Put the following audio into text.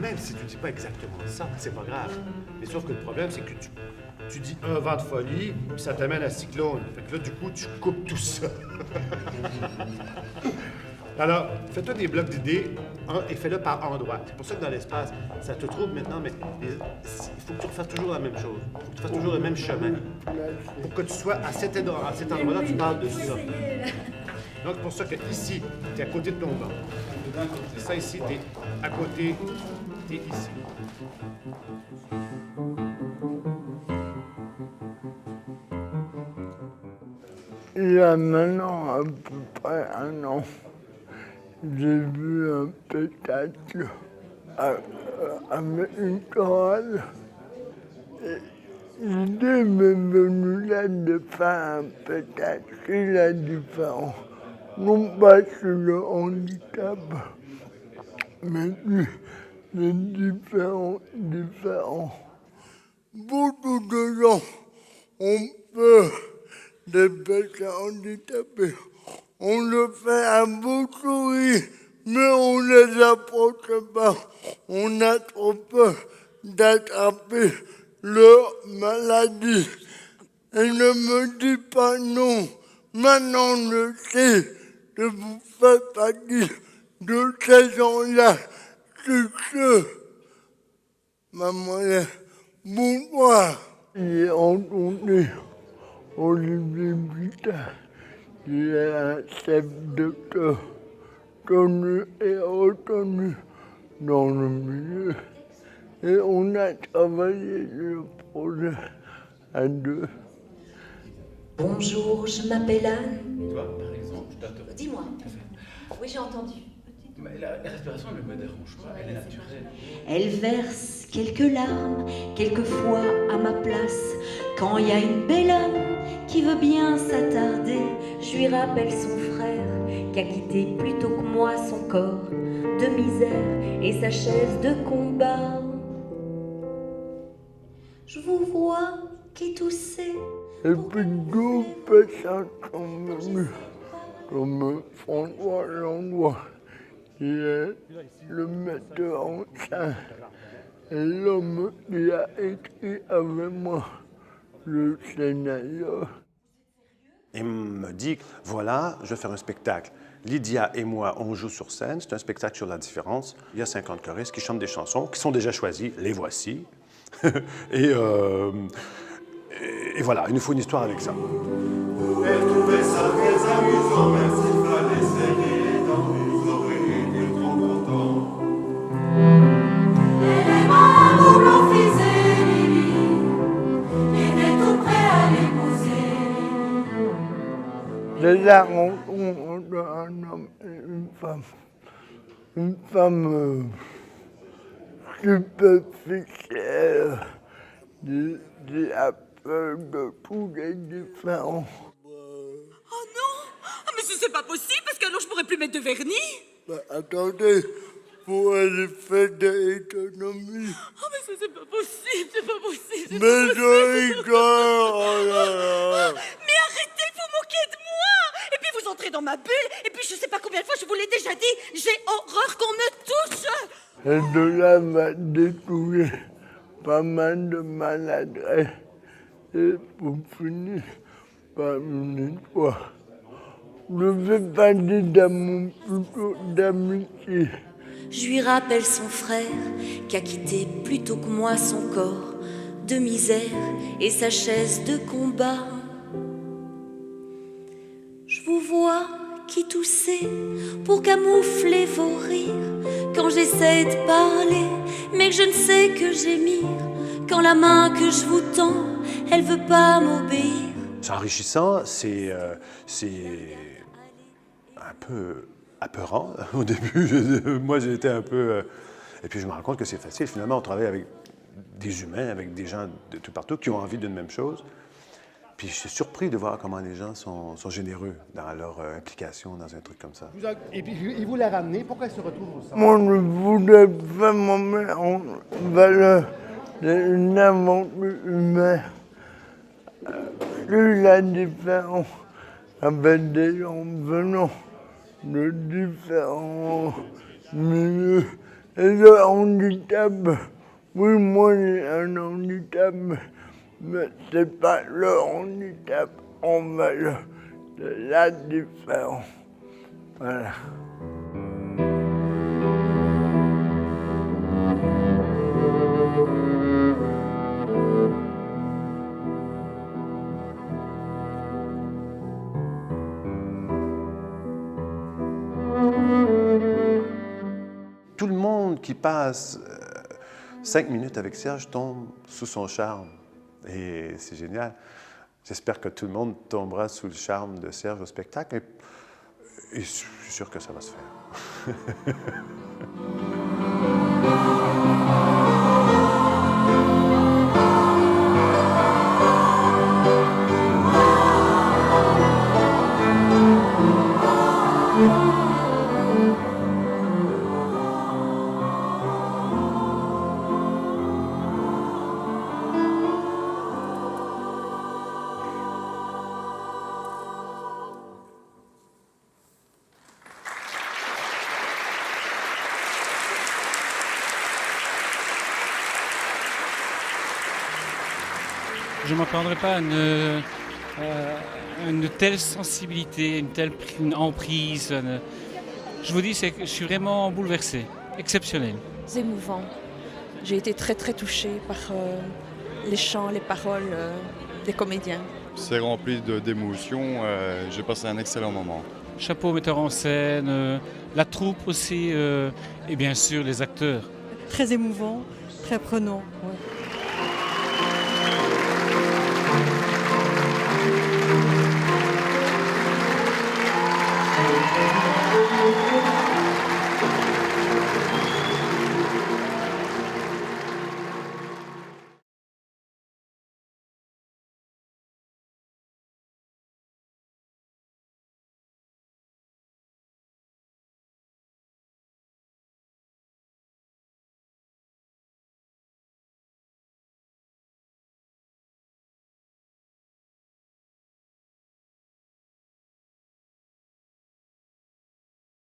Même si tu dis pas exactement ça, c'est pas grave. Mais sauf que le problème, c'est que tu dis un vent de folie, puis ça t'amène à cyclone. Fait que là, du coup, tu coupes tout ça. Alors, fais-toi des blocs d'idées et fais-le par endroit. C'est pour ça que dans l'espace, ça te trouble maintenant, mais il faut que tu refasses toujours la même chose. Il faut que tu fasses toujours le même chemin. Pour que tu sois à cet endroit-là, tu parles de ça. Donc, c'est pour ça que ici, tu es à côté de ton banc. C'est ça ici, tu es à côté, tu es ici. Il y a maintenant à peu près un an, j'ai vu un spectacle avec une chorale. Et l'idée m'est venue là de faire un spectacle qui est différent. Non pas sur le handicap, mais les différents. Beaucoup de gens ont peur des personnes handicapées. On le fait à beaucoup rire, mais on ne les approche pas. On a trop peur d'attraper leur maladie. Et ne me dis pas non. Maintenant, je sais que vous faites partie de ces gens-là. C'est que, maman, bonsoir. J'ai entendu Olivier Bita, qui est un chef de chœur connu et reconnu dans le milieu. Et on a travaillé le projet à deux. Bonjour, je m'appelle Anne. Toi, par exemple, je t'interromps. Dis-moi. Oui, j'ai entendu. Mais la respiration ne me dérange pas, elle est naturelle. Elle verse quelques larmes, quelquefois à ma place. Quand il y a une belle âme qui veut bien s'attarder, je lui rappelle son frère qui a quitté plus tôt que moi son corps de misère et sa chaise de combat. Je vous vois qui toussez. Et puis d'autres personnes sont venues, comme François Langlois, qui est le metteur en scène, et l'homme qui a écrit avec moi le scénario. Il me dit, voilà, je vais faire un spectacle. Lydia et moi, on joue sur scène, c'est un spectacle sur la différence. Il y a 50 choristes qui chantent des chansons, qui sont déjà choisies, les voici. et voilà, il nous faut une histoire avec ça. Elle trouvait ça très amusant, même s'il fallait serrer les dents, vous auriez été trop content. Elle est maman, mon fils et Lily, il était tout prêt à l'épouser. C'est la rencontre d'un homme et une femme. Une femme superficielle, qui a peur de tous les différents. Oh non! Ah, mais c'est pas possible, parce qu'alors je pourrais plus mettre de vernis. Bah, attendez, pour les fêtes d'économie. Oh, mais ça, c'est pas possible, c'est pas possible. C'est Mais pas possible. je rigole, oh là là. Mais arrêtez, vous moquez de moi! Et puis vous entrez dans ma bulle, et puis je sais pas combien de fois je vous l'ai déjà dit, j'ai horreur qu'on me touche! Et de là va découvrir pas mal de maladresse. Et pour finir par une histoire. Je fais partie d'amour, plutôt d'amitié. Je lui rappelle son frère qui a quitté plus tôt que moi son corps de misère et sa chaise de combat. Je vous vois qui toussez pour camoufler vos rires quand j'essaie de parler, mais que je ne sais que gémir quand la main que je vous tends, elle veut pas m'obéir. C'est enrichissant, c'est un peu apeurant au début. Moi, j'étais un peu... Et puis, je me rends compte que c'est facile. Finalement, on travaille avec des humains, avec des gens de tout partout qui ont envie d'une même chose. Puis, je suis surpris de voir comment les gens sont généreux dans leur implication dans un truc comme ça. Et puis, il vous l'a ramené. Pourquoi il se retrouve au centre? Moi, je voulais vraiment mettre en valeur une aventure humaine. Plus la différence avec des gens venant de différents milieux le handicap, oui, moi j'ai un handicap, mais c'est pas le handicap envers la différence. Voilà. Tout le monde qui passe 5 minutes avec Serge tombe sous son charme. Et c'est génial. J'espère que tout le monde tombera sous le charme de Serge au spectacle. Et je suis sûr que ça va se faire. Je ne m'attendrais pas à une telle sensibilité, une emprise. Je vous dis, c'est que je suis vraiment bouleversé, exceptionnel. C'est émouvant. J'ai été très très touchée par les chants, les paroles des comédiens. C'est rempli d'émotions, j'ai passé un excellent moment. Chapeau metteur en scène, la troupe aussi et bien sûr les acteurs. Très émouvant, très prenant. Ouais.